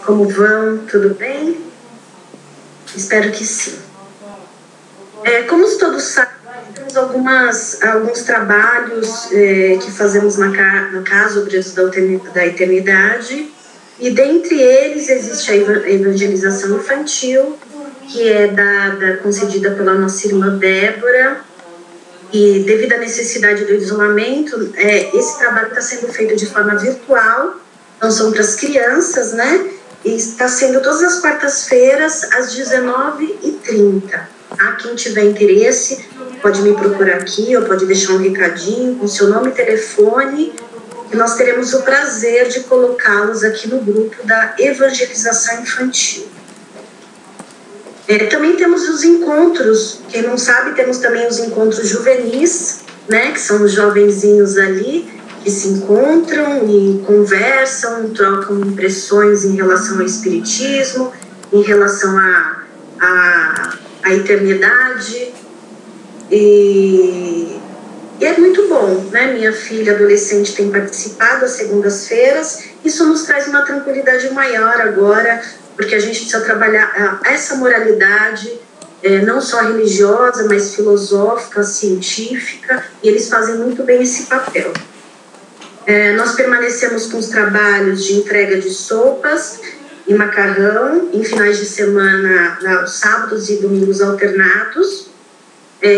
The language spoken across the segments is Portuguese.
Como vão? Tudo bem? Espero que sim. Como todos sabem, temos alguns trabalhos que fazemos na Casa Obreiros da Eternidade, e dentre eles existe a evangelização infantil, que é concedida pela nossa irmã Débora, e devido à necessidade do isolamento, esse trabalho está sendo feito de forma virtual, não são para as crianças, né? E está sendo todas as quartas-feiras, às 19h30. Tá? Quem tiver interesse, pode me procurar aqui, ou pode deixar um recadinho com seu nome e telefone, e nós teremos o prazer de colocá-los aqui no grupo da evangelização infantil. Também temos os encontros, quem não sabe, temos também os encontros juvenis, né, que são os jovenzinhos ali que se encontram e conversam, trocam impressões em relação ao espiritismo, em relação à eternidade, e é muito bom, né? Minha filha adolescente tem participado às segundas-feiras. Isso nos traz uma tranquilidade maior agora, porque a gente precisa trabalhar essa moralidade, não só religiosa, mas filosófica, científica, e eles fazem muito bem esse papel. Nós permanecemos com os trabalhos de entrega de sopas e macarrão em finais de semana, aos sábados e domingos alternados.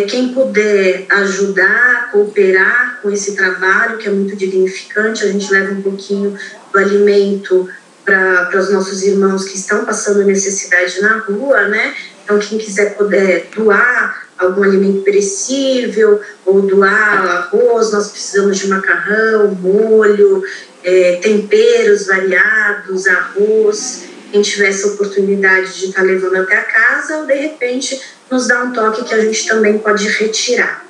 Quem puder ajudar, cooperar com esse trabalho, que é muito dignificante, a gente leva um pouquinho do alimento para os nossos irmãos que estão passando necessidade na rua, né? Então, quem quiser poder doar algum alimento perecível ou doar arroz, nós precisamos de macarrão, molho, temperos variados, arroz. Quem tiver essa oportunidade de estar levando até a casa, ou de repente nos dá um toque que a gente também pode retirar.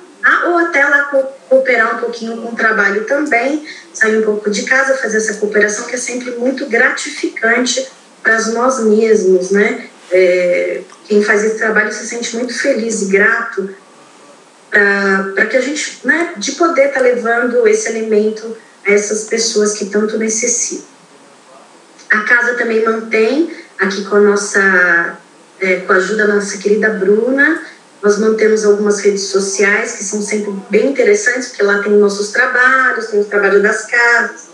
Ou até lá cooperar um pouquinho com o trabalho também, sair um pouco de casa, fazer essa cooperação, que é sempre muito gratificante para nós mesmos, né? Quem faz esse trabalho se sente muito feliz e grato para que a gente, né, de poder estar levando esse alimento a essas pessoas que tanto necessitam. A casa também mantém, aqui com a ajuda da nossa querida Bruna, nós mantemos algumas redes sociais que são sempre bem interessantes, porque lá tem nossos trabalhos, tem o trabalho das casas,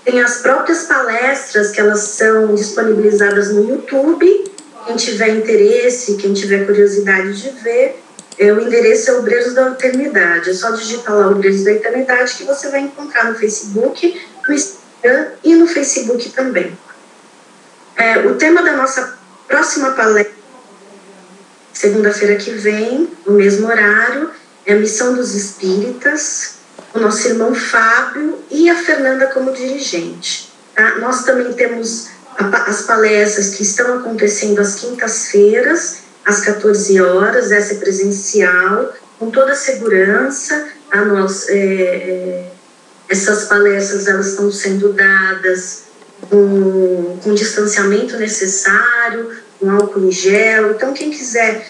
tem as próprias palestras que elas são disponibilizadas no YouTube. Quem tiver interesse, quem tiver curiosidade de ver, o endereço é Obreiros da Eternidade. É só digitar lá Obreiros da Eternidade que você vai encontrar no Facebook, no Instagram e no Facebook também. O tema da nossa próxima palestra, segunda-feira que vem, no mesmo horário, é a Missão dos Espíritas, o nosso irmão Fábio e a Fernanda como dirigente. Tá? Nós também temos as palestras que estão acontecendo às quintas-feiras, às 14 horas, essa é presencial, com toda a segurança. Essas palestras elas estão sendo dadas com distanciamento necessário, com álcool em gel. Então, quem quiser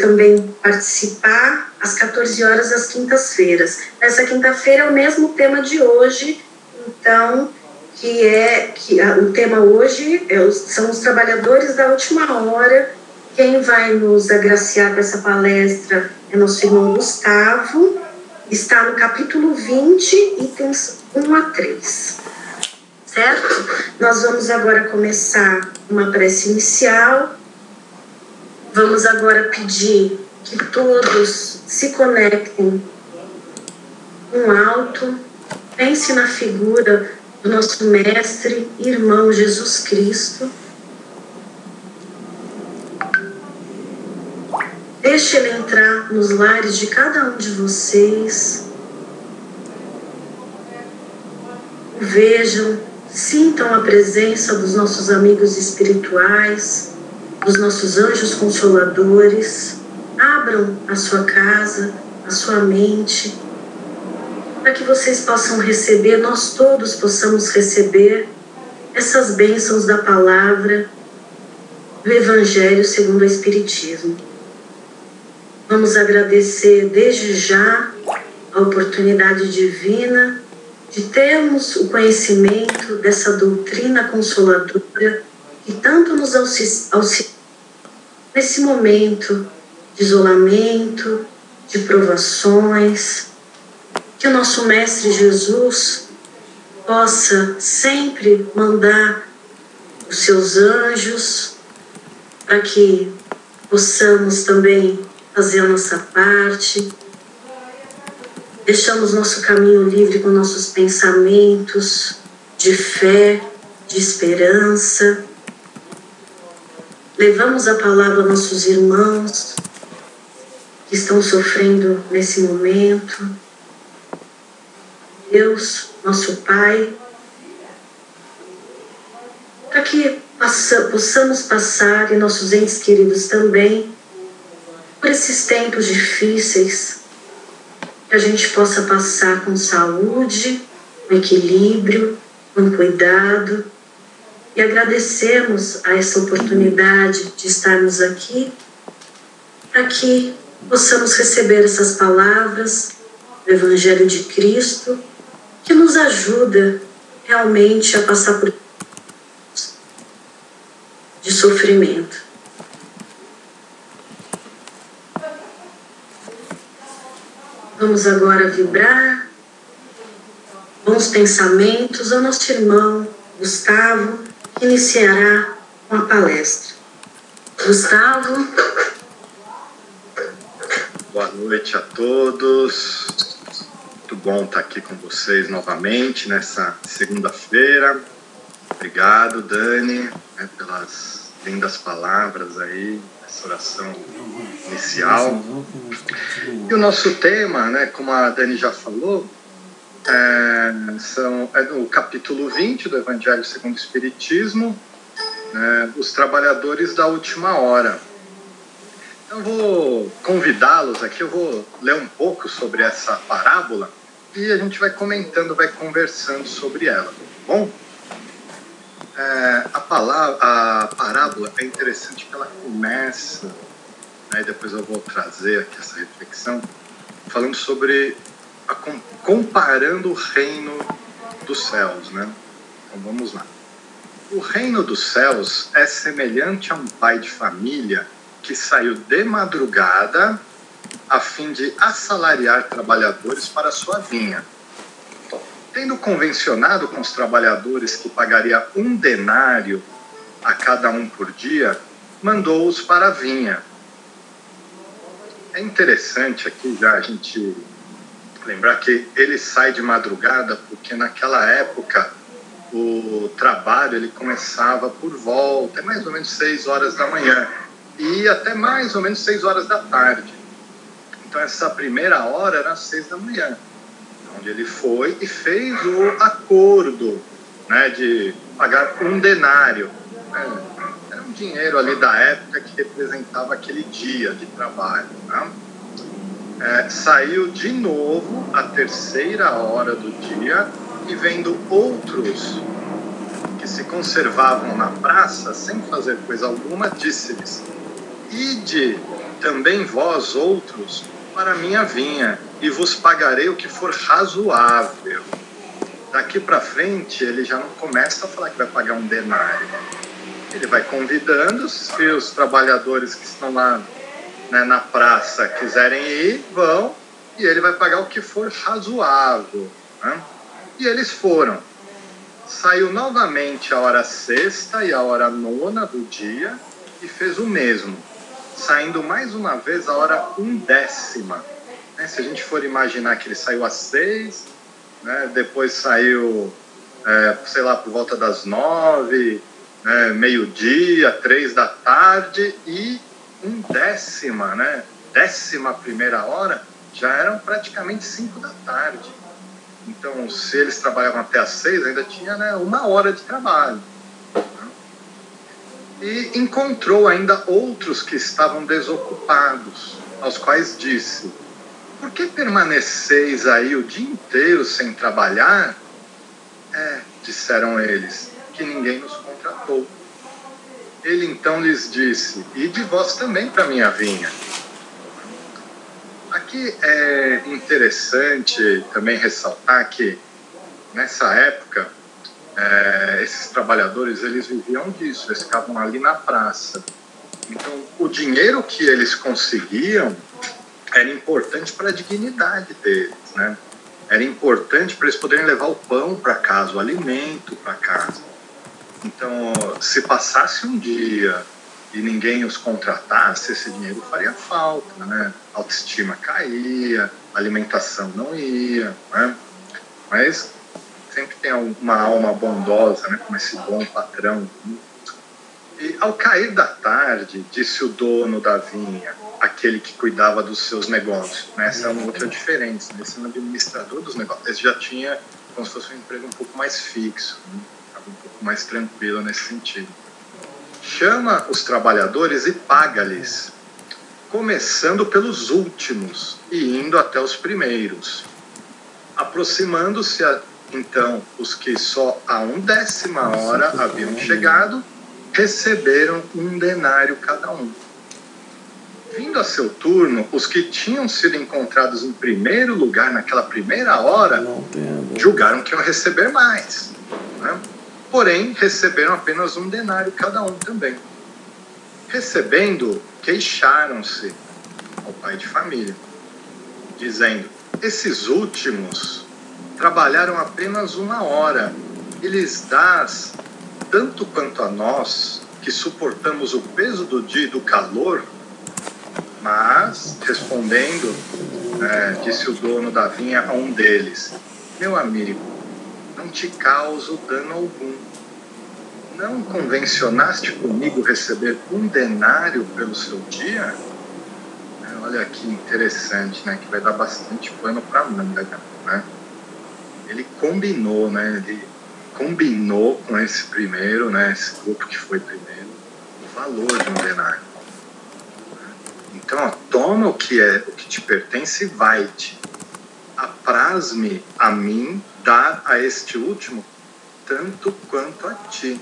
também participar, às 14 horas, às quintas-feiras. Essa quinta-feira é o mesmo tema de hoje, então, o tema hoje são os trabalhadores da última hora. Quem vai nos agraciar com essa palestra é nosso irmão Gustavo, está no capítulo 20, itens 1 a 3. Certo? Nós vamos agora começar uma prece inicial. Vamos agora pedir que todos se conectem com alto, pense na figura do nosso mestre, irmão Jesus Cristo. Deixe ele entrar nos lares de cada um de vocês. Vejam, sintam a presença dos nossos amigos espirituais, dos nossos anjos consoladores. Abram a sua casa, a sua mente, para que vocês possam receber, nós todos possamos receber essas bênçãos da palavra do Evangelho segundo o Espiritismo. Vamos agradecer desde já a oportunidade divina de termos o conhecimento dessa doutrina consoladora que tanto nos auxilia nesse momento de isolamento, de provações, que o nosso Mestre Jesus possa sempre mandar os seus anjos para que possamos também fazer a nossa parte. Deixamos nosso caminho livre com nossos pensamentos de fé, de esperança. Levamos a palavra a nossos irmãos que estão sofrendo nesse momento. Deus, nosso Pai, para que possamos passar, e nossos entes queridos também, por esses tempos difíceis, que a gente possa passar com saúde, com equilíbrio, com cuidado, e agradecemos a essa oportunidade de estarmos aqui, para que possamos receber essas palavras do Evangelho de Cristo, que nos ajuda realmente a passar por de sofrimento. Vamos agora vibrar bons pensamentos ao nosso irmão Gustavo, que iniciará com a palestra. Gustavo. Boa noite a todos. Muito bom estar aqui com vocês novamente nessa segunda-feira. Obrigado, Dani, pelas lindas palavras aí, essa oração inicial. E o nosso tema, como a Dani já falou, é no capítulo 20 do Evangelho segundo o Espiritismo, os trabalhadores da última hora. Então, vou convidá-los aqui, eu vou ler um pouco sobre essa parábola e a gente vai comentando, vai conversando sobre ela, tá bom? A parábola é interessante que ela começa, e depois eu vou trazer aqui essa reflexão, falando sobre, comparando o reino dos céus, Então vamos lá. O reino dos céus é semelhante a um pai de família que saiu de madrugada a fim de assalariar trabalhadores para sua vinha. Tendo convencionado com os trabalhadores que pagaria 1 denário a cada um por dia, mandou-os para a vinha. É interessante aqui já a gente lembrar que ele sai de madrugada porque naquela época o trabalho ele começava por volta, mais ou menos 6 horas da manhã e até mais ou menos 6 horas da tarde. Então essa primeira hora era às 6 da manhã. Onde ele foi e fez o acordo de pagar 1 denário. Era um dinheiro ali da época que representava aquele dia de trabalho. Saiu de novo à 3ª hora do dia e vendo outros que se conservavam na praça sem fazer coisa alguma, disse-lhes: Ide também vós outros para a minha vinha, e vos pagarei o que for razoável. Daqui para frente, ele já não começa a falar que vai pagar 1 denário. Ele vai convidando, se os trabalhadores que estão lá na praça quiserem ir, vão, e ele vai pagar o que for razoável. E eles foram. Saiu novamente a hora 6ª e a hora 9ª do dia, e fez o mesmo, saindo mais uma vez a hora 1/10. Se a gente for imaginar que ele saiu às 6, depois saiu, sei lá, por volta das 9, meio-dia, 3 da tarde, e 1/10, 11ª hora, já eram praticamente 5 da tarde. Então, se eles trabalhavam até às 6, ainda tinha 1 hora de trabalho. E encontrou ainda outros que estavam desocupados, aos quais disse: Por que permaneceis aí o dia inteiro sem trabalhar? Disseram eles, que ninguém nos contratou. Ele então lhes disse: Ide vós também para a minha vinha. Aqui é interessante também ressaltar que nessa época, esses trabalhadores, eles viviam disso, eles ficavam ali na praça. Então, o dinheiro que eles conseguiam era importante para a dignidade deles, né? Era importante para eles poderem levar o pão para casa, o alimento para casa. Então, se passasse um dia e ninguém os contratasse, esse dinheiro faria falta, né? A autoestima caía, a alimentação não ia, né? Mas sempre tem uma alma bondosa, né? Como esse bom patrão. E ao cair da tarde, disse o dono da vinha, aquele que cuidava dos seus negócios, né? Essa é uma outra diferença, né? Esse é um administrador dos negócios. Esse já tinha como se fosse um emprego um pouco mais fixo, né? Um pouco mais tranquilo nesse sentido. Chama os trabalhadores e paga-lhes, começando pelos últimos e indo até os primeiros. Aproximando-se, então, os que só a 1/10 hora haviam chegado, receberam 1 denário cada um. Vindo a seu turno, os que tinham sido encontrados em primeiro lugar naquela primeira hora, julgaram que iam receber mais, né? Porém, receberam apenas 1 denário cada um também. Recebendo, queixaram-se ao pai de família, dizendo: esses últimos trabalharam apenas 1 hora, e lhes dás tanto quanto a nós, que suportamos o peso do dia e do calor. Mas, respondendo, disse o dono da vinha a um deles: meu amigo, não te causo dano algum. Não convencionaste comigo receber 1 denário pelo seu dia? Olha que interessante, né? Que vai dar bastante pano para manga, né? Ele combinou, né? Ele combinou com esse primeiro, né? Esse grupo que foi primeiro, o valor de 1 denário. Então, ó, toma o que te pertence e vai-te. Apraz-me a mim dar a este último tanto quanto a ti.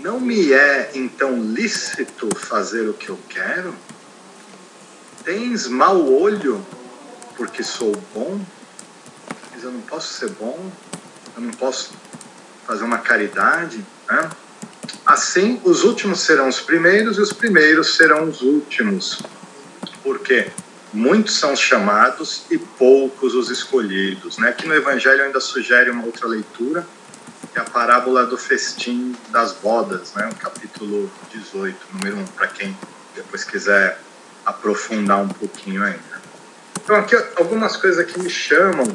Não me é, então, lícito fazer o que eu quero? Tens mau olho porque sou bom? Mas eu não posso ser bom? Eu não posso fazer uma caridade? Né? Assim, os últimos serão os primeiros e os primeiros serão os últimos. Por quê? Muitos são os chamados e poucos os escolhidos, né? Aqui no Evangelho ainda sugere uma outra leitura, que é a parábola do festim das bodas, né? O capítulo 18, número 1, para quem depois quiser aprofundar um pouquinho ainda. Então, aqui algumas coisas que me chamam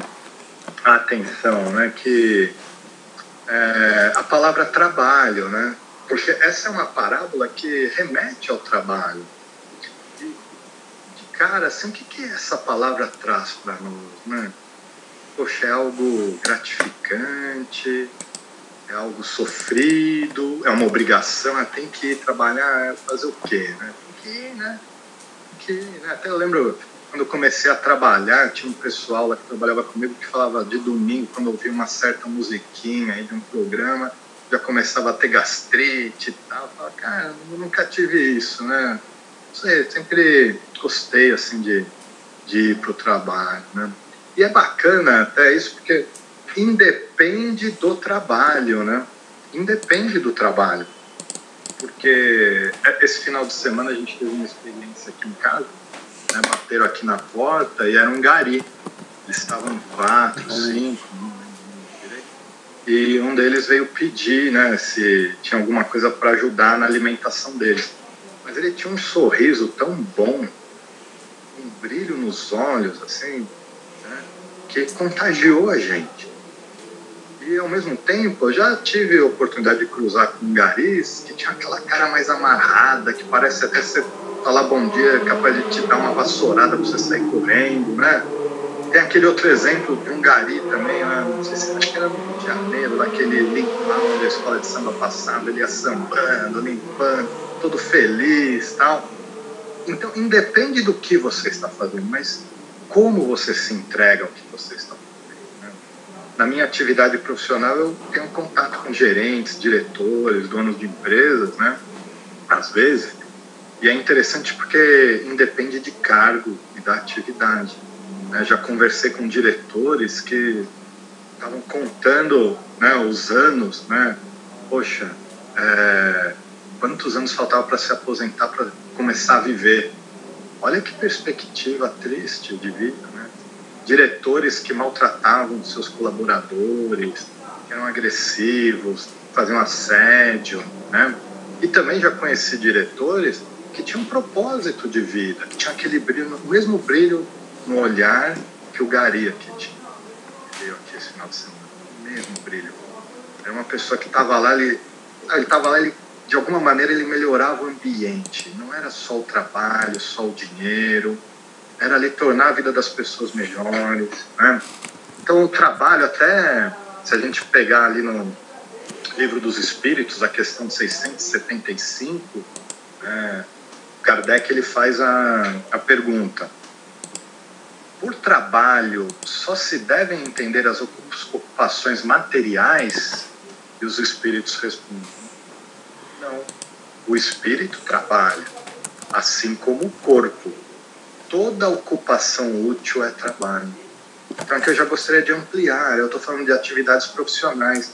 a atenção, né? Que a palavra trabalho, né? Porque essa é uma parábola que remete ao trabalho. Cara, assim, o que essa palavra traz para nós, né? Poxa, é algo gratificante, é algo sofrido, é uma obrigação, tem que ir trabalhar, fazer o quê, né? Tem que ir, né? Até eu lembro, quando eu comecei a trabalhar, tinha um pessoal lá que trabalhava comigo que falava de domingo, quando eu ouvia uma certa musiquinha aí de um programa, já começava a ter gastrite e tal. Eu falava, cara, eu nunca tive isso, né? Sempre gostei assim de ir para o trabalho, né? E é bacana até isso porque independe do trabalho, né? Independe do trabalho, porque esse final de semana a gente teve uma experiência aqui em casa, né? Bateram aqui na porta e era um gari. Eles estavam 4, 5, não lembro direito. E um deles veio pedir, né? Se tinha alguma coisa para ajudar na alimentação deles. Mas ele tinha um sorriso tão bom, um brilho nos olhos, assim, né, que contagiou a gente. E, ao mesmo tempo, eu já tive a oportunidade de cruzar com garis que tinha aquela cara mais amarrada, que parece até você falar bom dia, é capaz de te dar uma vassourada para você sair correndo, né? Tem aquele outro exemplo de um gari também, né? Não sei se acho que era no Rio de Janeiro, daquele limpar onde a escola de samba passava, ele ia sambando, limpando, todo feliz, tal. Então, independe do que você está fazendo, mas como você se entrega ao que você está fazendo, né? Na minha atividade profissional, eu tenho contato com gerentes, diretores, donos de empresas, né? Às vezes, e é interessante porque independe de cargo e da atividade, né? Já conversei com diretores que estavam contando, né, os anos, né? Poxa, quantos anos faltava para se aposentar, para começar a viver? Olha que perspectiva triste de vida, né? Diretores que maltratavam seus colaboradores, que eram agressivos, faziam assédio, né? E também já conheci diretores que tinham um propósito de vida, que tinham aquele brilho, o mesmo brilho no olhar que o Gari aqui tinha. Ele veio aqui esse final de semana, o mesmo brilho. Era uma pessoa que estava lá, ele de alguma maneira ele melhorava o ambiente. Não era só o trabalho, só o dinheiro, era ali tornar a vida das pessoas melhores, né? Então o trabalho, até se a gente pegar ali no Livro dos Espíritos, a questão 675, Kardec ele faz a pergunta: por trabalho só se devem entender as ocupações materiais? E os espíritos respondem: não, o espírito trabalha, assim como o corpo. Toda ocupação útil é trabalho. Então aqui eu já gostaria de ampliar, eu estou falando de atividades profissionais.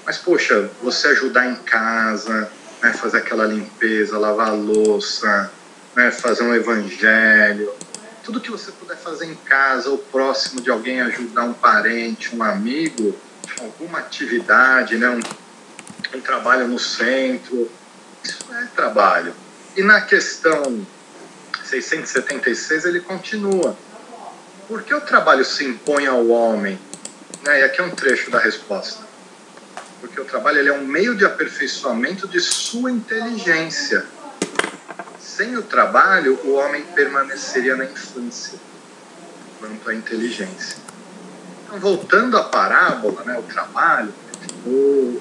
Mas, poxa, você ajudar em casa, né, fazer aquela limpeza, lavar a louça, né, fazer um evangelho, tudo que você puder fazer em casa, ou próximo de alguém, ajudar um parente, um amigo, alguma atividade, né, um trabalho no centro, isso é trabalho. E na questão 676 ele continua: por que o trabalho se impõe ao homem? E aqui é um trecho da resposta: porque o trabalho ele é um meio de aperfeiçoamento de sua inteligência. Sem o trabalho, o homem permaneceria na infância, quanto à inteligência. Então, voltando à parábola, né, o trabalho, eu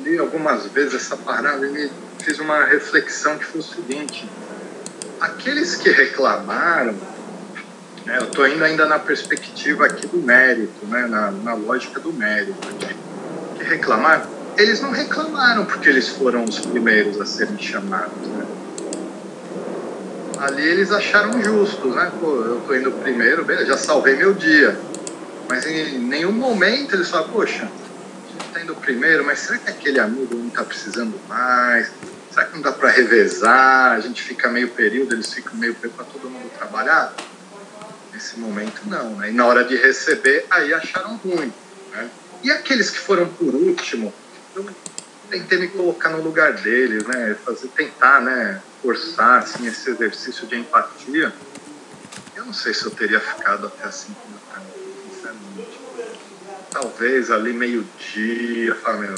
li algumas vezes essa parábola e me fiz uma reflexão que foi o seguinte: aqueles que reclamaram, né, eu estou indo ainda na perspectiva aqui do mérito, né, na lógica do mérito aqui, que reclamaram, eles não reclamaram porque eles foram os primeiros a serem chamados, né? Ali eles acharam justos, né? Pô, eu tô indo primeiro, beleza, já salvei meu dia. Mas em nenhum momento eles falaram: poxa, a gente tá indo primeiro, mas será que aquele amigo não tá precisando mais? Será que não dá para revezar? A gente fica meio período, eles ficam meio período para todo mundo trabalhar? Nesse momento não, né? E na hora de receber, aí acharam ruim, né? E aqueles que foram por último, eu tentei me colocar no lugar deles, né? Tentar, né, forçar assim, esse exercício de empatia. Eu não sei se eu teria ficado até as 5 da tarde, sinceramente. Talvez ali meio-dia, meu,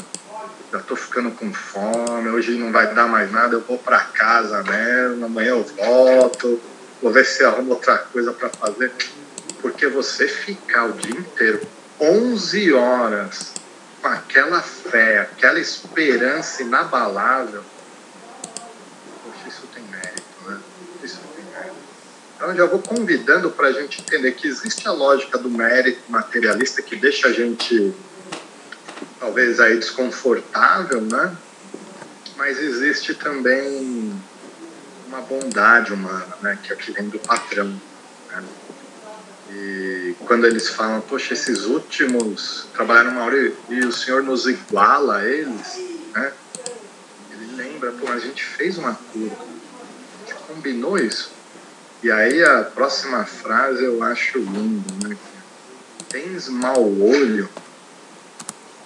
já tô ficando com fome, hoje não vai dar mais nada, eu vou para casa mesmo, amanhã eu volto, vou ver se arrumo outra coisa para fazer. Porque você ficar o dia inteiro 11 horas com aquela fé, aquela esperança inabalável, poxa, isso tem mérito, né? Isso tem mérito. Então eu já vou convidando para a gente entender que existe a lógica do mérito materialista que deixa a gente talvez aí desconfortável, né? Mas existe também uma bondade humana, né? Que é o que vem do patrão, né? E quando eles falam: poxa, esses últimos trabalharam uma hora e o Senhor nos iguala a eles, né? Ele lembra: pô, a gente fez uma curva, a gente combinou isso. E aí a próxima frase eu acho linda, né? Tens mau olho?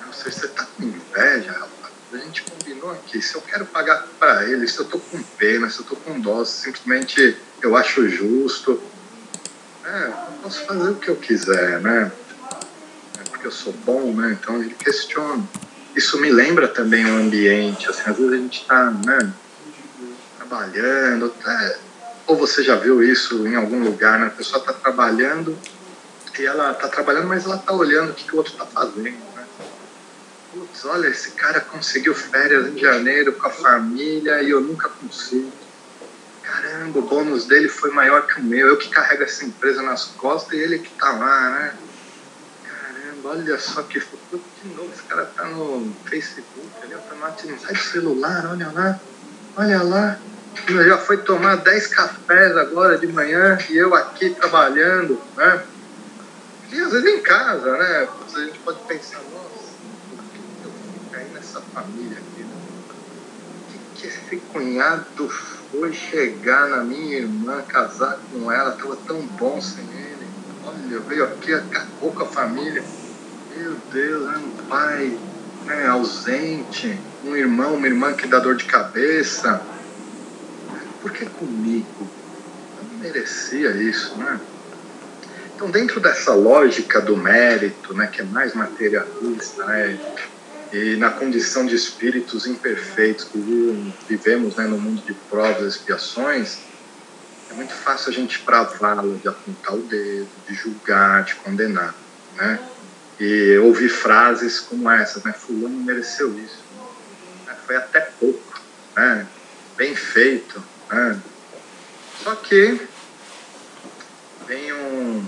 Não sei se você tá com inveja, rapaz. A gente combinou aqui, se eu quero pagar para ele, se eu tô com pena, se eu tô com dó, se simplesmente eu acho justo, eu posso fazer o que eu quiser, né? Porque eu sou bom, né? Então ele questiona. Isso me lembra também o ambiente, assim, às vezes a gente tá, né, trabalhando, ou você já viu isso em algum lugar, né? A pessoa tá trabalhando e ela tá trabalhando, mas ela tá olhando o que o outro tá fazendo, né? Putz, olha, esse cara conseguiu férias em janeiro com a família e eu nunca consigo. Caramba, o bônus dele foi maior que o meu. Eu que carrego essa empresa nas costas e ele que tá lá, né? Caramba, olha só que... De novo, esse cara tá no Facebook, ali, tá no WhatsApp, não sai do celular, olha lá. Olha lá. Ele já foi tomar 10 cafés agora de manhã e eu aqui trabalhando, né? E às vezes em casa, né? A gente pode pensar, nossa, por que eu fui cair nessa família aqui, né? O que esse cunhado foi chegar na minha irmã, casar com ela, estava tão bom sem ele. Olha, veio aqui, acabou com a família. Meu Deus, é um pai, né, ausente, um irmão, uma irmã que dá dor de cabeça. Por que comigo? Eu não merecia isso, né? Então, dentro dessa lógica do mérito, né, que é mais materialista, né, e na condição de espíritos imperfeitos que vivemos, né, no mundo de provas e expiações, é muito fácil a gente pravá-la de apontar o dedo, de julgar, de condenar, né? E ouvir frases como essas, né? Fulano mereceu isso, né? Foi até pouco, né? Bem feito, né? Só que vem um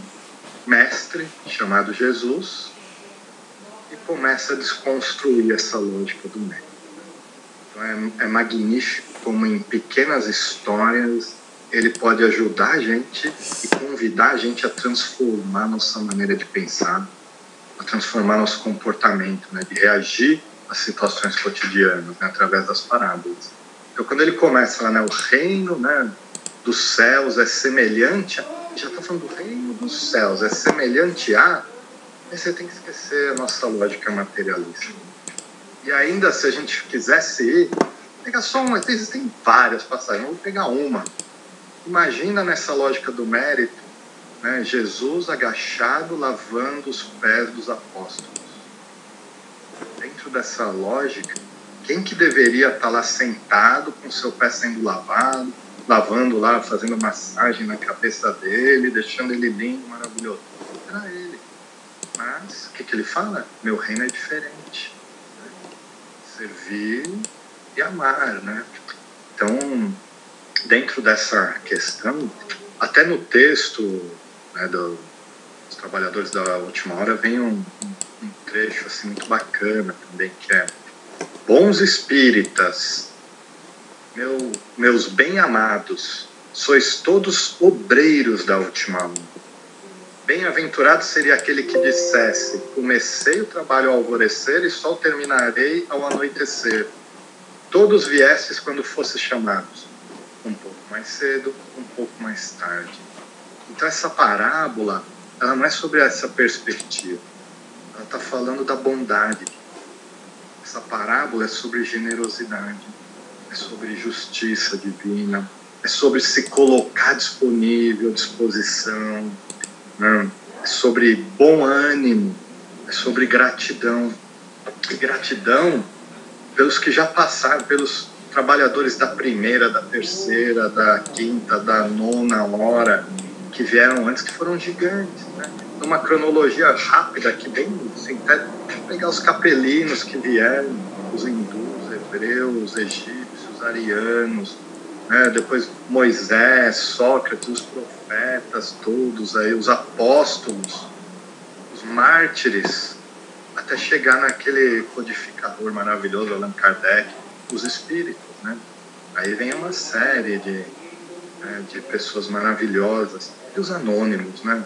mestre chamado Jesus e começa a desconstruir essa lógica do mérito. Então é magnífico como em pequenas histórias ele pode ajudar a gente e convidar a gente a transformar nossa maneira de pensar, a transformar nosso comportamento, né, de reagir às situações cotidianas, né, através das parábolas. Então, quando ele começa lá, né, o reino, né, dos céus é semelhante a... Já está falando do reino dos céus, é semelhante a... Aí você tem que esquecer a nossa lógica materialista. E ainda, se a gente quisesse ir, pegar só uma, existem várias passagens, eu vou pegar uma. Imagina nessa lógica do mérito, né, Jesus agachado lavando os pés dos apóstolos. Dentro dessa lógica, quem que deveria estar lá sentado com seu pé sendo lavado, lavando lá, fazendo massagem na cabeça dele, deixando ele lindo, maravilhoso? Era ele. Mas, o que ele fala? Meu reino é diferente. Servir e amar, né? Então, dentro dessa questão, até no texto, né, dos Trabalhadores da Última Hora, vem um trecho assim, muito bacana também, que é: bons espíritas, meus bem-amados, sois todos obreiros da última hora. Bem-aventurado seria aquele que dissesse: comecei o trabalho ao alvorecer e só o terminarei ao anoitecer. Todos viestes quando fossem chamados, um pouco mais cedo, um pouco mais tarde. Então essa parábola, ela não é sobre essa perspectiva. Ela está falando da bondade. Essa parábola é sobre generosidade, é sobre justiça divina, é sobre se colocar disponível, disposição, né? É sobre bom ânimo, é sobre gratidão. E gratidão pelos que já passaram, pelos trabalhadores da primeira, da terceira, da quinta, da nona hora, que vieram antes, que foram gigantes, né? Numa cronologia rápida aqui, bem sintética, pegar os capelinos que vieram, os hindus, hebreus, egípcios, arianos, né? Depois Moisés, Sócrates, os profetas todos, aí, os apóstolos, os mártires, até chegar naquele codificador maravilhoso, Allan Kardec, os espíritos, né? Aí vem uma série de pessoas maravilhosas, e os anônimos, né?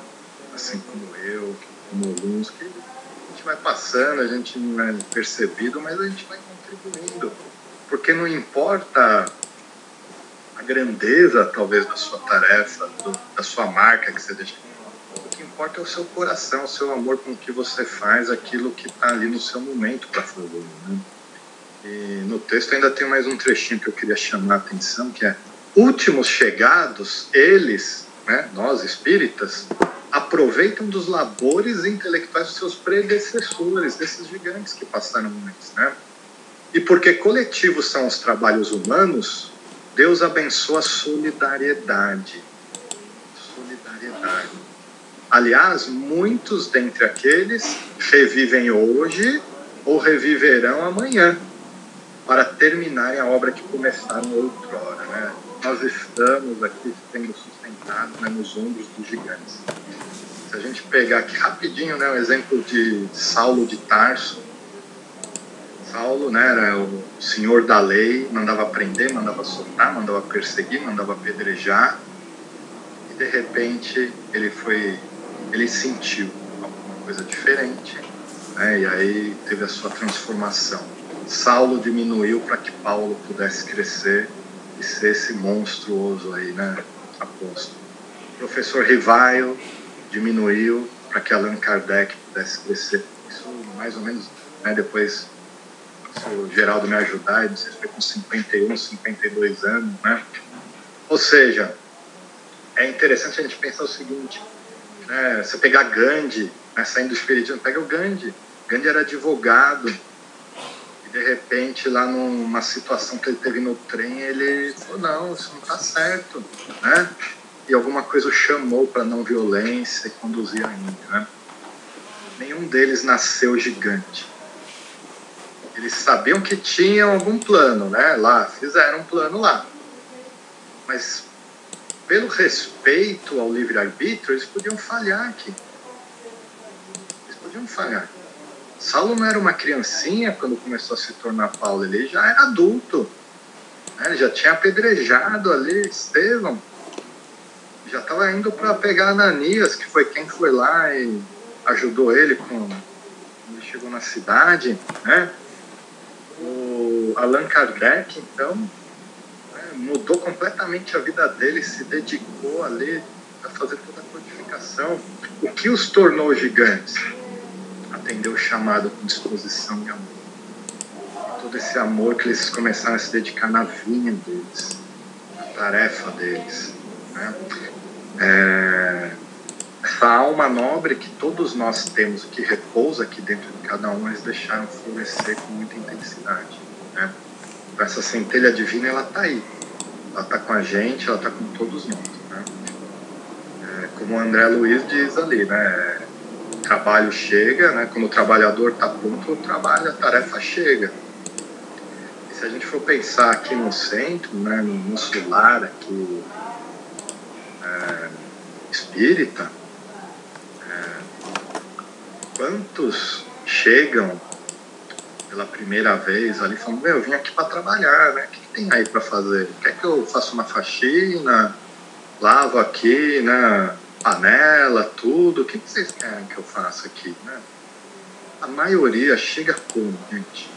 Assim como eu, como alguns, que a gente vai passando, a gente não é percebido, mas a gente vai contribuindo, porque não importa a grandeza, talvez, da sua tarefa, da sua marca que você deixa. O que importa é o seu coração, o seu amor com o que você faz, aquilo que está ali no seu momento para fazer, né? E no texto ainda tem mais um trechinho que eu queria chamar a atenção, que é: últimos chegados, eles, né, nós espíritas, aproveitam dos labores intelectuais dos seus predecessores, desses gigantes que passaram antes, né? E porque coletivos são os trabalhos humanos, Deus abençoa a solidariedade. Solidariedade. Aliás, muitos dentre aqueles revivem hoje ou reviverão amanhã, para terminarem a obra que começaram outrora, né? Nós estamos aqui sendo sustentados, né, nos ombros dos gigantes. Se a gente pegar aqui rapidinho, né, o exemplo de Saulo de Tarso. Saulo, né, era o senhor da lei, mandava prender, mandava soltar, mandava perseguir, mandava apedrejar. E de repente ele sentiu algo coisa diferente, né? E aí teve a sua transformação. Saulo diminuiu para que Paulo pudesse crescer e ser esse monstruoso aí, né, apóstolo. O professor Rivaio diminuiu para que Allan Kardec pudesse crescer. Isso mais ou menos, né, depois, se o Geraldo me ajudar, não sei se foi com 51, 52 anos, né? Ou seja, é interessante a gente pensar o seguinte, né, você pegar Gandhi, né, saindo do espiritismo, pega o Gandhi. Gandhi era advogado, e de repente, lá numa situação que ele teve no trem, ele falou, não, isso não está certo, né? E alguma coisa o chamou para não violência e conduzir a Índia, né? Nenhum deles nasceu gigante. Eles sabiam que tinham algum plano, né? Lá, fizeram um plano lá. Mas, pelo respeito ao livre-arbítrio, eles podiam falhar aqui. Eles podiam falhar. Saulo não era uma criancinha quando começou a se tornar Paulo, ele já era adulto, né? Ele já tinha apedrejado ali Estevão, já estava indo para pegar Ananias, que foi quem foi lá e ajudou ele quando ele chegou na cidade, né? O Allan Kardec, então, né, mudou completamente a vida dele, se dedicou ali a fazer toda a codificação. O que os tornou gigantes? Atendeu o chamado com disposição e amor. E todo esse amor que eles começaram a se dedicar na vinha deles, na tarefa deles, né? Essa alma nobre que todos nós temos, que repousa aqui dentro de cada um, eles deixaram florescer com muita intensidade, né? Essa centelha divina, ela está aí, ela está com a gente, ela está com todos nós, né? Como o André Luiz diz ali, né? O trabalho chega, né? Quando o trabalhador está pronto, o trabalho, a tarefa chega. E se a gente for pensar aqui no centro, né? No nosso lar aqui, espírita, quantos chegam pela primeira vez ali falando, eu vim aqui para trabalhar, né? O que tem aí para fazer? Quer que eu faça uma faxina, lavo aqui, né? Panela, tudo, o que vocês querem que eu faça aqui, né? A maioria chega como, gente?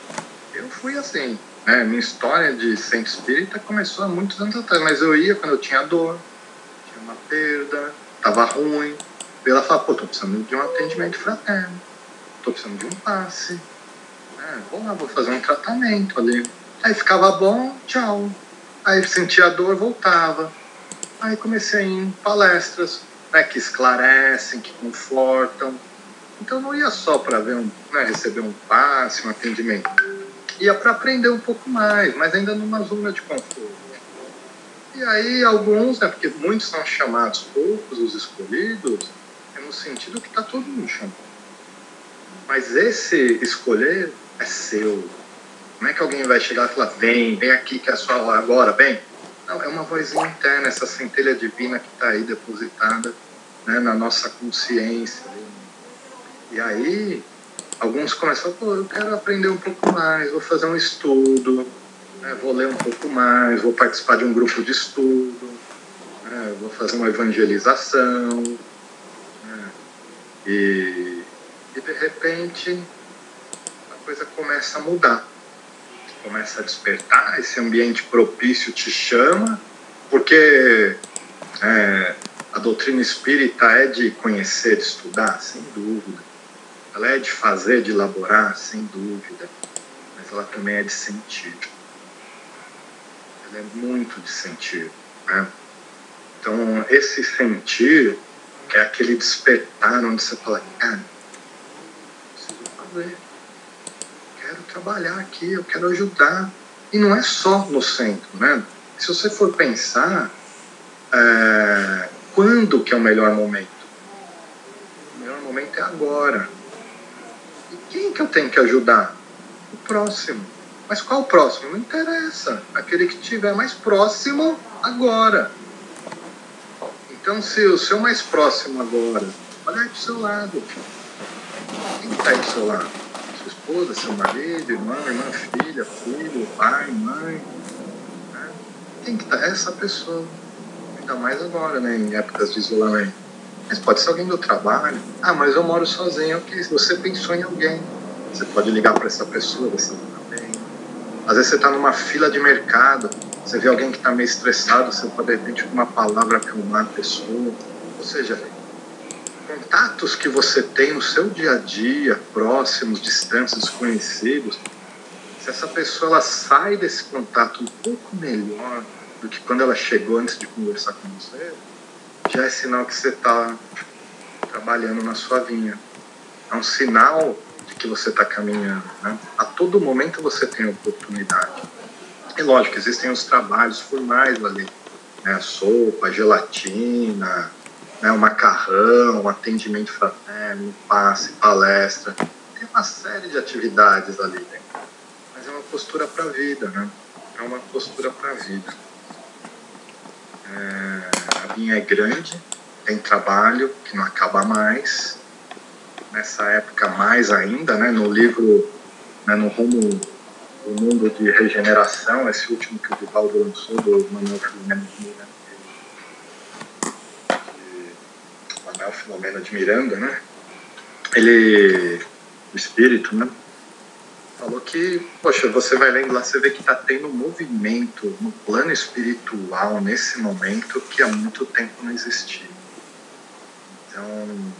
Eu fui assim, né? Minha história de centro espírita começou há muitos anos atrás, mas eu ia quando eu tinha dor, tinha uma perda, tava ruim. E ela fala, pô, tô precisando de um atendimento fraterno, tô precisando de um passe, né? Vou fazer um tratamento ali. Aí ficava bom, tchau. Aí sentia a dor, voltava. Aí comecei a ir em palestras, né, que esclarecem, que confortam. Então não ia só para ver receber um passe, um atendimento. Ia para aprender um pouco mais, mas ainda numa zona de conforto. E aí alguns, né, porque muitos são chamados, poucos os escolhidos, é no sentido que está todo mundo chamando. Mas esse escolher é seu. Não é que alguém vai chegar e falar, vem aqui que é a sua hora agora, vem. Não, é uma vozinha interna, essa centelha divina que está aí depositada, né, na nossa consciência. E aí, alguns começam a falar, eu quero aprender um pouco mais, vou fazer um estudo, né, vou ler um pouco mais, vou participar de um grupo de estudo, né, vou fazer uma evangelização, né, e de repente a coisa começa a mudar. Começa a despertar, esse ambiente propício te chama, porque a doutrina espírita é de conhecer, de estudar, sem dúvida. Ela é de fazer, de elaborar, sem dúvida. Mas ela também é de sentir. Ela é muito de sentir, né? Então, esse sentir é aquele despertar onde você fala, cara, preciso fazer. Quero trabalhar aqui, eu quero ajudar. E não é só no centro, né? Se você for pensar, quando que é o melhor momento? O melhor momento é agora. E quem que eu tenho que ajudar? O próximo. Mas qual o próximo? Não interessa. Aquele que estiver mais próximo agora. Então, se o seu mais próximo agora, olha aí do seu lado. Quem está aí do seu lado? Sua esposa, seu marido, irmã, filha, filho, pai, mãe, né? Quem que tá? Essa pessoa. Ainda mais agora, né? Em épocas de isolamento. Mas pode ser alguém do trabalho. Ah, mas eu moro sozinho. Ok, se você pensou em alguém, você pode ligar para essa pessoa, ver se ela está bem. Às vezes você está numa fila de mercado, você vê alguém que está meio estressado, você pode, de repente, com uma palavra acalmar a pessoa. Ou seja, contatos que você tem no seu dia a dia, próximos, distantes, desconhecidos, se essa pessoa ela sai desse contato um pouco melhor do que quando ela chegou antes de conversar com você, já é sinal que você está trabalhando na sua vinha. É um sinal de que você está caminhando, né? A todo momento você tem oportunidade. E lógico, existem os trabalhos formais ali, né? A sopa, a gelatina, né? O macarrão, o atendimento fraterno, passe, palestra. Tem uma série de atividades ali dentro. Mas é uma postura para a vida, né? É uma postura para a vida. A vinha é grande, tem trabalho que não acaba mais. Nessa época mais ainda, né? No livro, né? No rumo do mundo de regeneração, esse último que o Divaldo lançou, do Manuel Filomeno de Miranda, né? Ele, o espírito, né? Falou que, poxa, você vai lendo lá, você vê que está tendo um movimento no plano espiritual nesse momento que há muito tempo não existia. Então,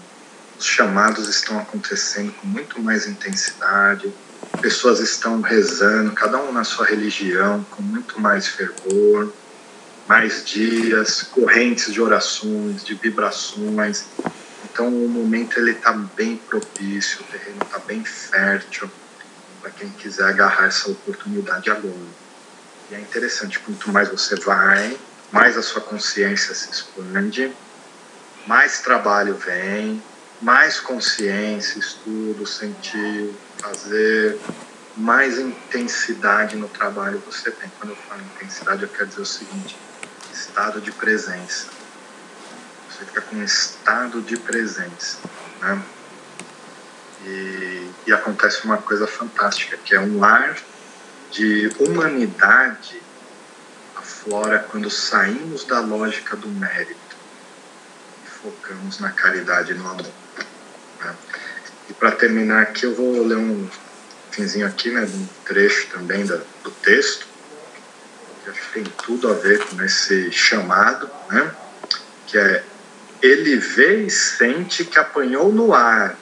os chamados estão acontecendo com muito mais intensidade, pessoas estão rezando, cada um na sua religião, com muito mais fervor, mais dias, correntes de orações, de vibrações. Então, o momento ele está bem propício, o terreno está bem fértil, para quem quiser agarrar essa oportunidade agora. E é interessante, quanto mais você vai, mais a sua consciência se expande, mais trabalho vem, mais consciência, estudo, sentir, fazer, mais intensidade no trabalho você tem. Quando eu falo intensidade, eu quero dizer o seguinte: estado de presença. Você fica com um estado de presença, né? E acontece uma coisa fantástica, que é um ar de humanidade aflora quando saímos da lógica do mérito e focamos na caridade e no amor, né? E para terminar aqui, eu vou ler um finzinho aqui, né, de um trecho também do texto, que acho que tem tudo a ver com esse chamado, né, que é: ele vê e sente que apanhou no ar.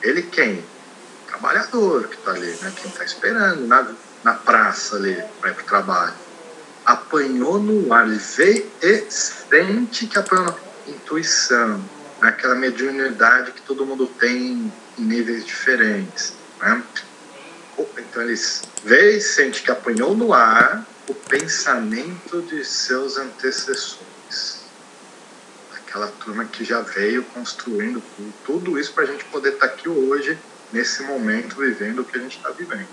Ele quem? O trabalhador que está ali, né? Quem está esperando na praça ali para ir para o trabalho. Apanhou no ar, ele vê e sente que apanhou na intuição, né? Aquela mediunidade que todo mundo tem em níveis diferentes, né? Então ele vê e sente que apanhou no ar o pensamento de seus antecessores. Aquela turma que já veio construindo tudo isso para a gente poder estar aqui hoje, nesse momento, vivendo o que a gente está vivendo.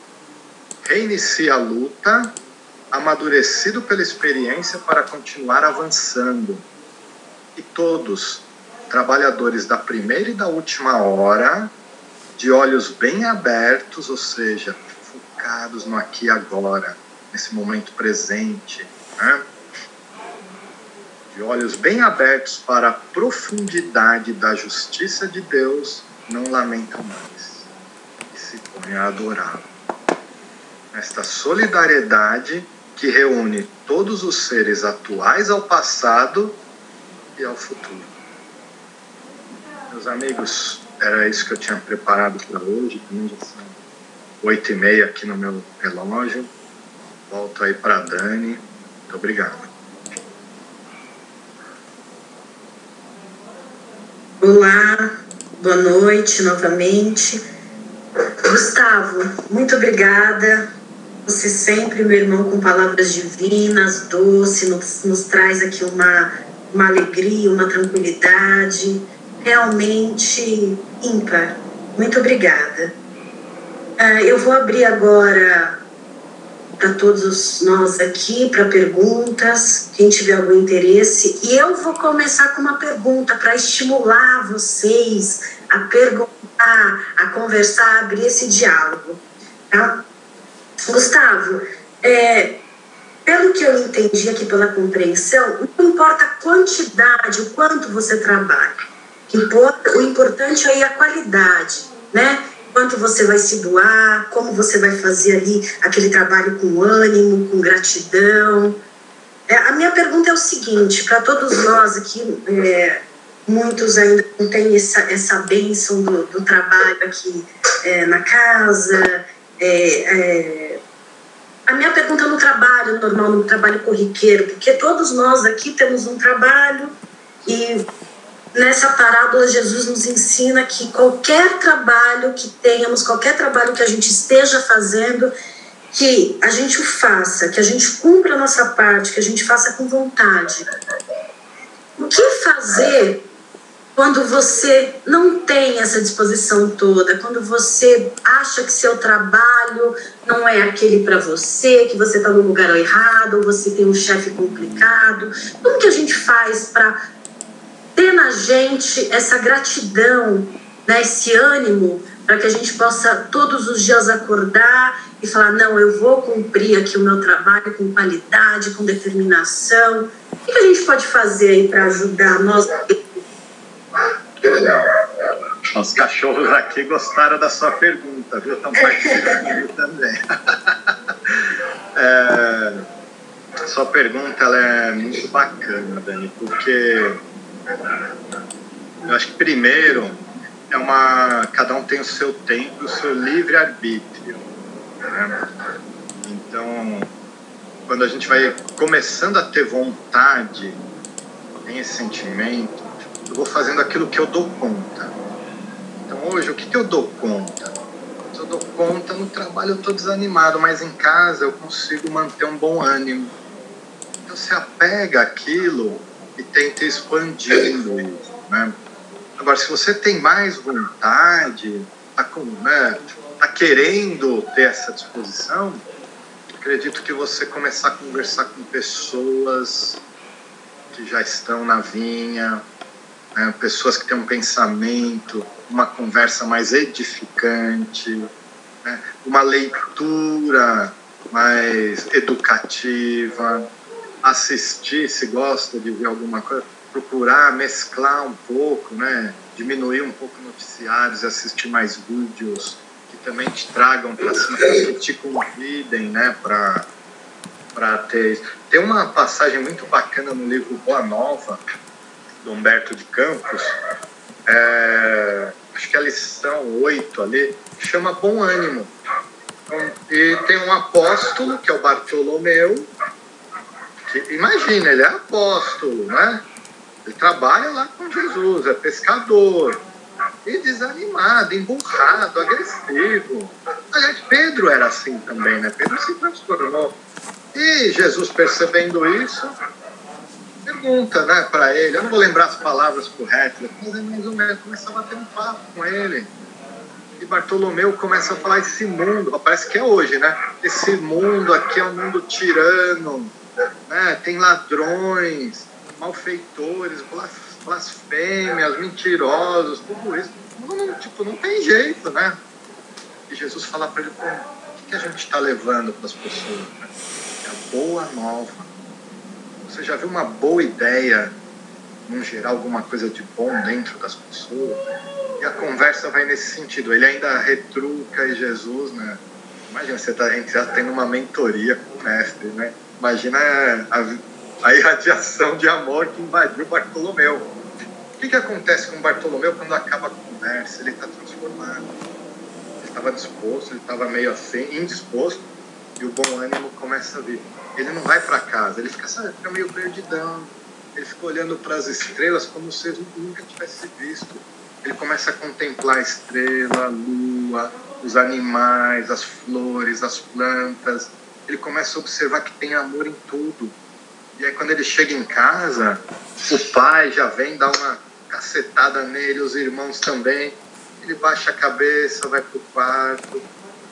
Reinicia a luta, amadurecido pela experiência para continuar avançando. E todos, trabalhadores da primeira e da última hora, de olhos bem abertos, ou seja, focados no aqui e agora, nesse momento presente, né? De olhos bem abertos para a profundidade da justiça de Deus, não lamentam mais e se põem a adorá-lo. Esta solidariedade que reúne todos os seres atuais ao passado e ao futuro. Meus amigos, era isso que eu tinha preparado para hoje. Também já são 8h30 aqui no meu relógio. Volto aí para a Dani. Muito obrigado. Olá, boa noite novamente. Gustavo, muito obrigada. Você sempre, meu irmão, com palavras divinas, doce, nos traz aqui uma alegria, uma tranquilidade, realmente ímpar. Muito obrigada. Eu vou abrir agora para todos nós aqui, para perguntas, quem tiver algum interesse. E eu vou começar com uma pergunta para estimular vocês a perguntar, a conversar, a abrir esse diálogo. Tá? Gustavo, pelo que eu entendi aqui pela compreensão, não importa a quantidade, o quanto você trabalha. O importante aí é a qualidade, né? Quanto você vai se doar, como você vai fazer ali aquele trabalho com ânimo, com gratidão. A minha pergunta é o seguinte, para todos nós aqui, muitos ainda não têm essa bênção do trabalho aqui na casa. A minha pergunta no trabalho normal, no trabalho corriqueiro, porque todos nós aqui temos um trabalho e nessa parábola Jesus nos ensina que qualquer trabalho que tenhamos, qualquer trabalho que a gente esteja fazendo, que a gente o faça, que a gente cumpra a nossa parte, que a gente faça com vontade. O que fazer quando você não tem essa disposição toda, quando você acha que seu trabalho não é aquele para você, que você está no lugar errado, ou você tem um chefe complicado? Como que a gente faz para ter na gente essa gratidão, né, esse ânimo, para que a gente possa todos os dias acordar e falar, não, eu vou cumprir aqui o meu trabalho com qualidade, com determinação. O que a gente pode fazer aí para ajudar nós? Os cachorros aqui gostaram da sua pergunta, viu? Estão participando também. Sua pergunta ela é muito bacana, Dani, porque eu acho que primeiro cada um tem o seu tempo, o seu livre-arbítrio, né? Então, quando a gente vai começando a ter vontade, tem esse sentimento, eu vou fazendo aquilo que eu dou conta. Então, hoje, o que eu dou conta? Se eu dou conta, no trabalho eu estou desanimado, mas em casa eu consigo manter um bom ânimo. Então, você apega aquilo e tenta expandindo isso, né? Agora, se você tem mais vontade, tá querendo ter essa disposição, acredito que você começar a conversar com pessoas que já estão na vinha, né? Pessoas que têm um pensamento, uma conversa mais edificante, né? Uma leitura mais educativa, assistir, se gosta de ver alguma coisa, procurar mesclar um pouco, né? Diminuir um pouco noticiários, assistir mais vídeos que também te tragam para cima, que te convidem, né? Para ter isso. Tem uma passagem muito bacana no livro Boa Nova, do Humberto de Campos, acho que é a lição 8 ali, chama Bom Ânimo. Então, e tem um apóstolo, que é o Bartolomeu, que, imagina, ele é apóstolo, né? Ele trabalha lá com Jesus, é pescador, e desanimado, emburrado, agressivo. Aliás, Pedro era assim também, né? Pedro se transformou. E Jesus, percebendo isso, pergunta, né, para ele, eu não vou lembrar as palavras corretas, mas é mais ou menos, começa a bater um papo com ele. E Bartolomeu começa a falar, esse mundo, parece que é hoje, né? Esse mundo aqui é um mundo tirano, né? Tem ladrões, malfeitores, blasfêmias, mentirosos, tudo isso. Não tem jeito, né? E Jesus fala para ele, o que a gente está levando para as pessoas, né? É a boa nova. Você já viu uma boa ideia não gerar alguma coisa de bom dentro das pessoas? E a conversa vai nesse sentido. Ele ainda retruca e Jesus, né? Imagina, você está tendo uma mentoria com o mestre, né? Imagina a irradiação de amor que invadiu Bartolomeu. O que acontece com Bartolomeu quando acaba a conversa? Ele está transformado. Ele estava disposto, ele estava meio assim, indisposto, e o bom ânimo começa a vir. Ele não vai para casa, ele fica meio perdidão. Ele fica olhando para as estrelas como se ele nunca tivesse visto. Ele começa a contemplar a estrela, a lua, os animais, as flores, as plantas. Ele começa a observar que tem amor em tudo. E aí quando ele chega em casa, o pai já vem dar uma cacetada nele, os irmãos também. Ele baixa a cabeça, vai pro quarto,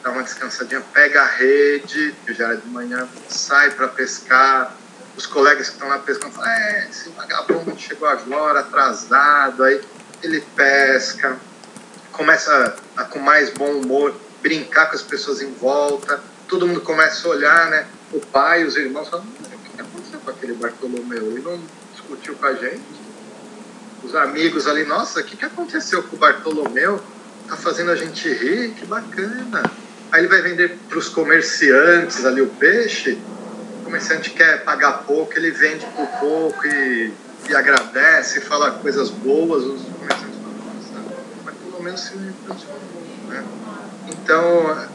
dá uma descansadinha, pega a rede, que já era de manhã, sai para pescar. Os colegas que estão lá pescando falam, esse vagabundo chegou agora, atrasado. Aí ele pesca, começa a com mais bom humor, brincar com as pessoas em volta. Todo mundo começa a olhar, né? O pai, os irmãos falam, o que aconteceu com aquele Bartolomeu? Ele não discutiu com a gente? os amigos ali, nossa, o que aconteceu com o Bartolomeu? Tá fazendo a gente rir, que bacana. Aí ele vai vender para os comerciantes ali o peixe, o comerciante quer pagar pouco, ele vende por pouco e agradece, fala coisas boas, os comerciantes falam, nossa, mas pelo menos se transformou, né? Então,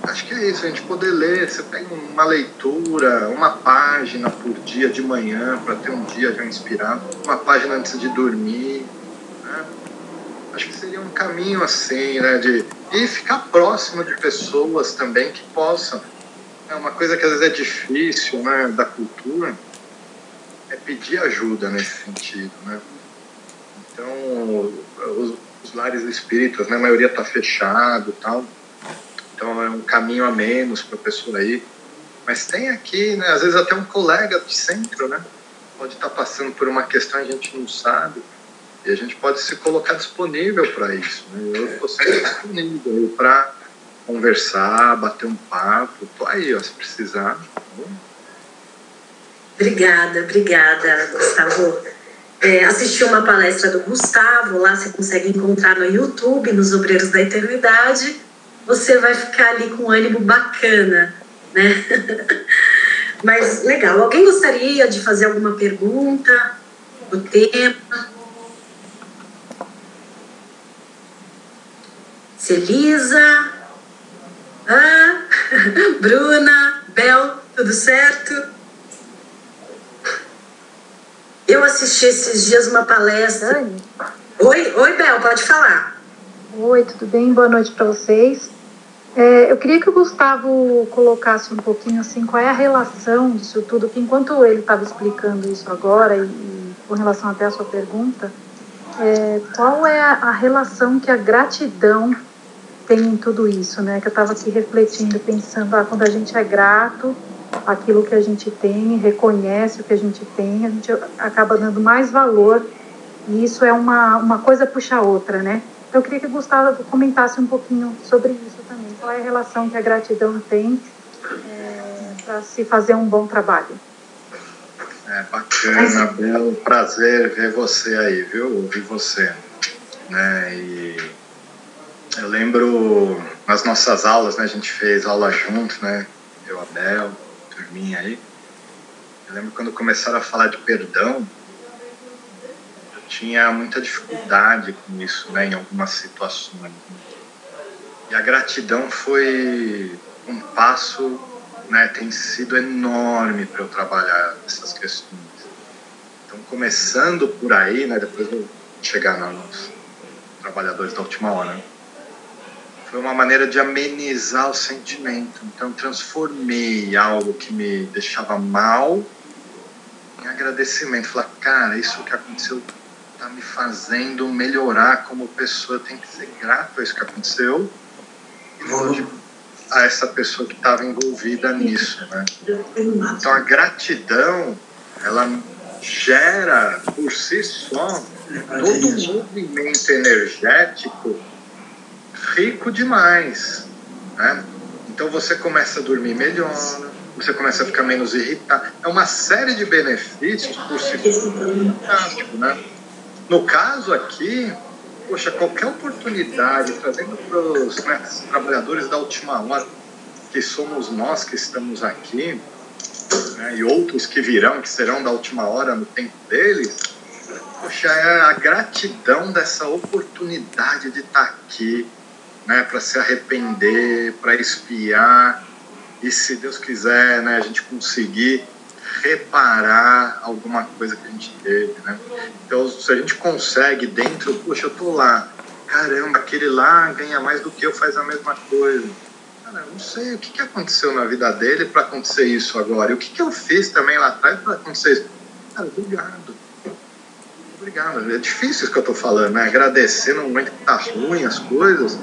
acho que é isso, a gente poder ler, você pega uma leitura, uma página por dia de manhã, para ter um dia já inspirado, uma página antes de dormir, né? Acho que seria um caminho assim, né, e ficar próximo de pessoas também que possam. É uma coisa que às vezes é difícil, né, da cultura, é pedir ajuda nesse sentido, né? Então, os lares espíritas, né, a maioria está fechado e tal, então é um caminho a menos para a pessoa ir. Mas tem aqui, né, às vezes até um colega de centro, né, pode estar passando por uma questão que a gente não sabe, e a gente pode se colocar disponível para isso, né? Eu estou sempre disponível para conversar, bater um papo, tô aí, ó, se precisar. Obrigada, Gustavo. Assisti uma palestra do Gustavo, lá você consegue encontrar no YouTube, nos Obreiros da Eternidade. Você vai ficar ali com um ânimo bacana, né? Mas legal. Alguém gostaria de fazer alguma pergunta do tema? Celisa, Bruna, Bel, tudo certo? Eu assisti esses dias uma palestra. Oi, Bel, pode falar. Oi, tudo bem? Boa noite para vocês. Eu queria que o Gustavo colocasse um pouquinho assim, qual é a relação disso tudo, que enquanto ele estava explicando isso agora, e com relação até à sua pergunta, qual é a relação que a gratidão tem em tudo isso, né? Que eu estava aqui refletindo, pensando, quando a gente é grato àquilo que a gente tem, reconhece o que a gente tem, a gente acaba dando mais valor, e isso é uma coisa puxa a outra, né? Então eu queria que o Gustavo comentasse um pouquinho sobre isso também, qual é a relação que a gratidão tem para se fazer um bom trabalho. Bacana, Bel, prazer ver você aí, viu? Ouvir você, né? E eu lembro nas nossas aulas, né? A gente fez aula junto, né? Eu, a Bel, turminha aí. Eu lembro quando começaram a falar de perdão, eu tinha muita dificuldade com isso, né? Em algumas situações, né? E a gratidão foi um passo, né? Tem sido enorme para eu trabalhar essas questões. Então, começando por aí, né? Depois eu vou chegar nos trabalhadores da última hora, né? Foi uma maneira de amenizar o sentimento. Então, transformei algo que me deixava mal em agradecimento. Falar, cara, isso que aconteceu está me fazendo melhorar como pessoa. Eu tenho que ser grato a isso que aconteceu e a essa pessoa que estava envolvida nisso, né? Então, a gratidão, ela gera por si só todo um movimento energético rico demais, né? Então você começa a dormir melhor, você começa a ficar menos irritado. É uma série de benefícios por si só fantástico, né? No caso aqui, poxa, qualquer oportunidade, trazendo para os trabalhadores da última hora, que somos nós que estamos aqui, né, e outros que virão, que serão da última hora no tempo deles, poxa, é a gratidão dessa oportunidade de estar aqui, né, para se arrepender, para expiar, e se Deus quiser, né, a gente conseguir reparar alguma coisa que a gente teve, né? Então, se a gente consegue dentro, poxa, eu tô lá, caramba, aquele lá ganha mais do que eu, faz a mesma coisa. Cara, eu não sei o que aconteceu na vida dele para acontecer isso agora, e o que eu fiz também lá atrás para acontecer isso. Cara, obrigado. É difícil isso que eu tô falando, né? Agradecer no momento que tá ruim as coisas,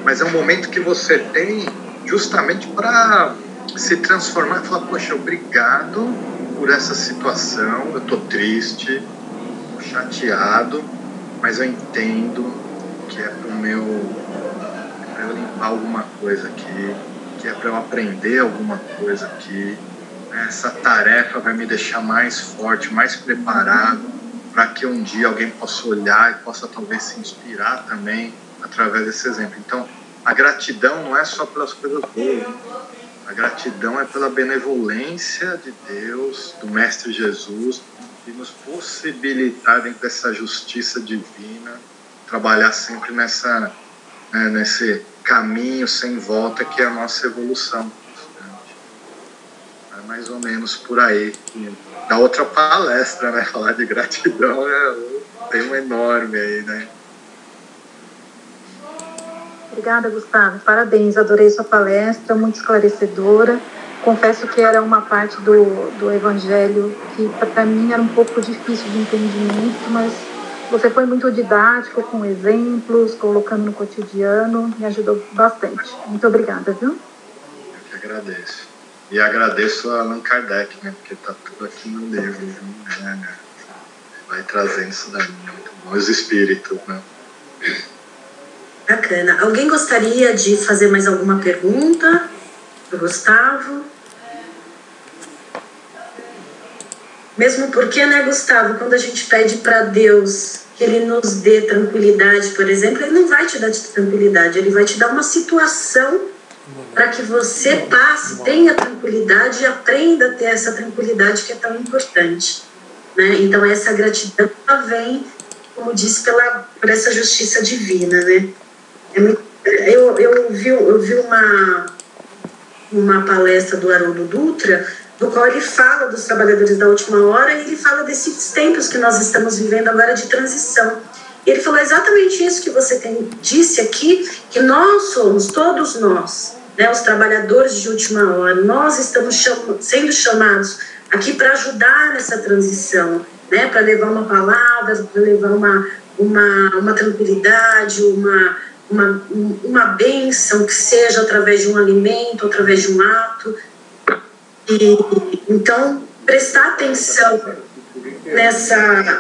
mas é um momento que você tem justamente para se transformar e falar, poxa, obrigado por essa situação, eu tô triste, tô chateado, mas eu entendo que é para eu limpar alguma coisa aqui, que é para eu aprender alguma coisa aqui. Essa tarefa vai me deixar mais forte, mais preparado para que um dia alguém possa olhar e possa talvez se inspirar também através desse exemplo. Então, a gratidão não é só pelas coisas boas, a gratidão é pela benevolência de Deus, do Mestre Jesus, de nos possibilitar, dentro dessa justiça divina, trabalhar sempre nesse caminho sem volta que é a nossa evolução. É mais ou menos por aí. Da outra palestra, né? Falar de gratidão tem um enorme aí, né? Obrigada, Gustavo. Parabéns, adorei sua palestra, muito esclarecedora. Confesso que era uma parte do Evangelho que para mim era um pouco difícil de entendimento, mas você foi muito didático, com exemplos, colocando no cotidiano, me ajudou bastante. Muito obrigada, viu? Eu que agradeço. E agradeço a Allan Kardec, né? Porque está tudo aqui no livro, né? Vai trazendo isso daí, né? Muito bom. Os espíritos, né? Bacana. Alguém gostaria de fazer mais alguma pergunta para o Gustavo? Mesmo porque, né, Gustavo, quando a gente pede para Deus que Ele nos dê tranquilidade, por exemplo, Ele não vai te dar tranquilidade, Ele vai te dar uma situação para que você passe, tenha tranquilidade e aprenda a ter essa tranquilidade que é tão importante, né? Então, essa gratidão ela vem, como disse, por essa justiça divina, né? Eu vi uma palestra do Haroldo Dutra, do qual ele fala dos trabalhadores da última hora e ele fala desses tempos que nós estamos vivendo agora de transição. E ele falou exatamente isso que você disse aqui, que nós somos, todos nós, né, os trabalhadores de última hora, nós estamos sendo chamados aqui para ajudar nessa transição, né, para levar uma palavra, para levar uma tranquilidade, uma bênção, que seja através de um alimento, através de um ato. Então, prestar atenção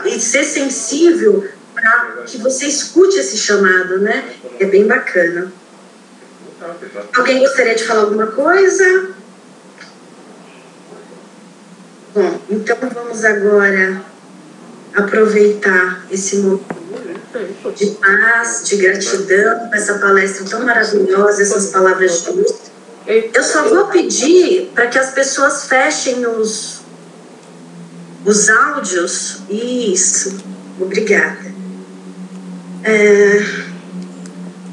e ser sensível para que você escute esse chamado, né? É bem bacana. Alguém gostaria de falar alguma coisa? Bom, então vamos agora aproveitar esse momento de paz, de gratidão, essa palestra tão maravilhosa, essas palavras de luz. Eu só vou pedir para que as pessoas fechem os áudios. Isso, obrigada.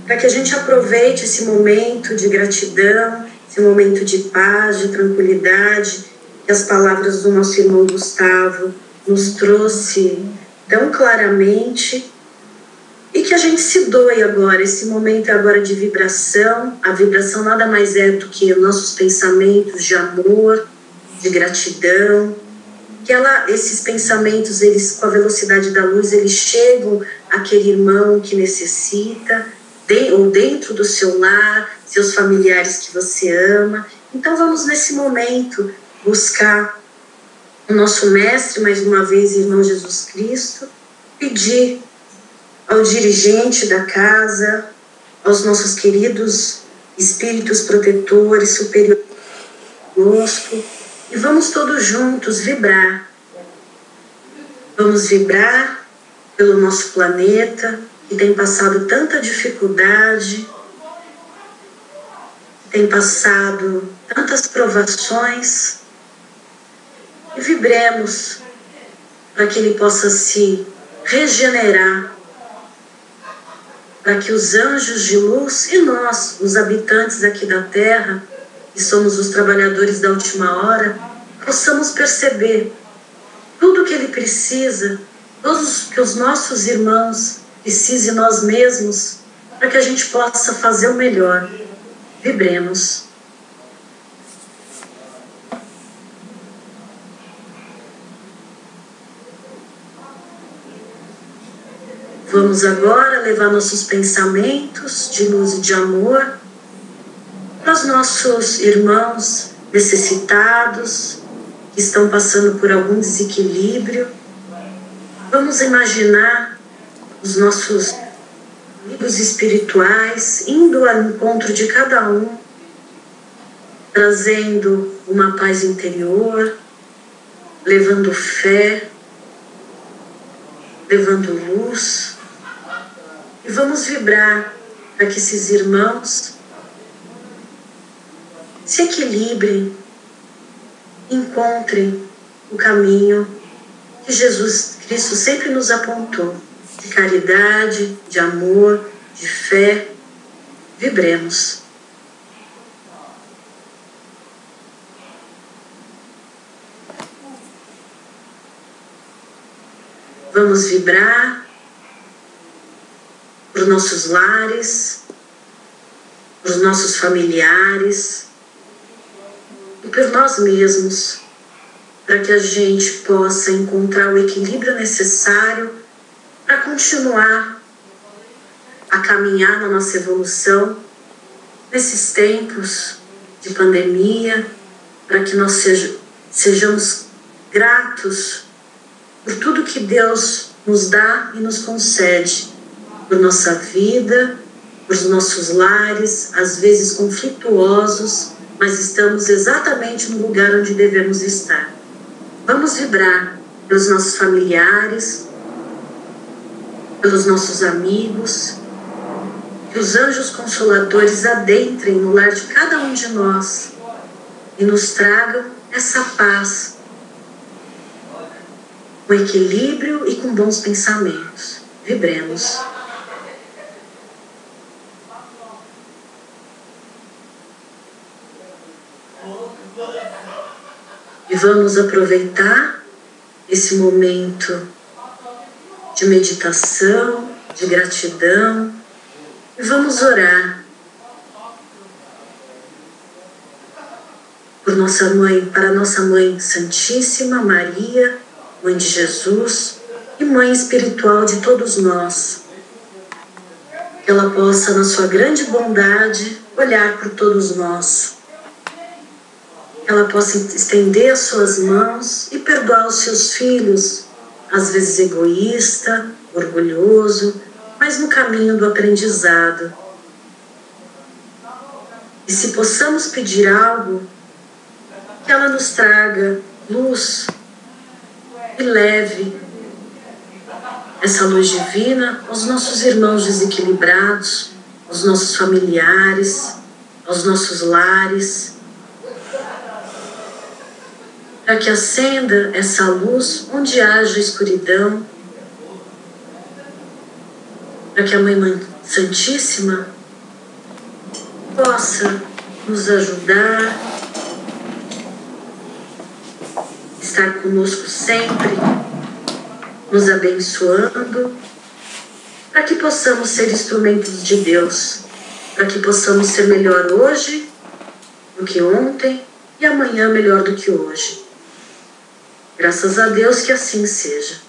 Para que a gente aproveite esse momento de gratidão, esse momento de paz, de tranquilidade, que as palavras do nosso irmão Gustavo nos trouxe tão claramente. E que a gente se doe agora, esse momento é agora de vibração. A vibração nada mais é do que nossos pensamentos de amor, de gratidão. Que esses pensamentos, eles, com a velocidade da luz, eles chegam àquele irmão que necessita, ou dentro do seu lar, seus familiares que você ama. Então vamos nesse momento buscar o nosso mestre, mais uma vez, irmão Jesus Cristo, pedir ao dirigente da casa, aos nossos queridos espíritos protetores, superiores conosco, e vamos todos juntos vibrar. Vamos vibrar pelo nosso planeta, que tem passado tanta dificuldade, tem passado tantas provações, e vibremos para que ele possa se regenerar, para que os anjos de luz e nós, os habitantes aqui da Terra, que somos os trabalhadores da última hora, possamos perceber tudo o que ele precisa, todos que os nossos irmãos precisam e nós mesmos, para que a gente possa fazer o melhor. Vibremos. Vamos agora levar nossos pensamentos de luz e de amor para os nossos irmãos necessitados, que estão passando por algum desequilíbrio. Vamos imaginar os nossos amigos espirituais indo ao encontro de cada um, trazendo uma paz interior, levando fé, levando luz, e vamos vibrar para que esses irmãos se equilibrem, encontrem o caminho que Jesus Cristo sempre nos apontou, de caridade, de amor, de fé. Vibremos. Vamos vibrar por nossos lares, por nossos familiares e por nós mesmos, para que a gente possa encontrar o equilíbrio necessário para continuar a caminhar na nossa evolução nesses tempos de pandemia, para que nós sejamos gratos por tudo que Deus nos dá e nos concede, por nossa vida, por nossos lares, às vezes conflituosos, mas estamos exatamente no lugar onde devemos estar. Vamos vibrar pelos nossos familiares, pelos nossos amigos, que os anjos consoladores adentrem no lar de cada um de nós e nos tragam essa paz, com equilíbrio e com bons pensamentos. Vibremos. E vamos aproveitar esse momento de meditação, de gratidão, e vamos orar por nossa mãe, para nossa Mãe Santíssima Maria, Mãe de Jesus e Mãe espiritual de todos nós. Que ela possa, na sua grande bondade, olhar por todos nós. Que ela possa estender as suas mãos e perdoar os seus filhos, às vezes egoísta, orgulhoso, mas no caminho do aprendizado. E se possamos pedir algo, que ela nos traga luz e leve essa luz divina aos nossos irmãos desequilibrados, aos nossos familiares, aos nossos lares, para que acenda essa luz onde haja escuridão, para que a Mãe Santíssima possa nos ajudar, estar conosco sempre, nos abençoando, para que possamos ser instrumentos de Deus, para que possamos ser melhor hoje do que ontem e amanhã melhor do que hoje. Graças a Deus que assim seja.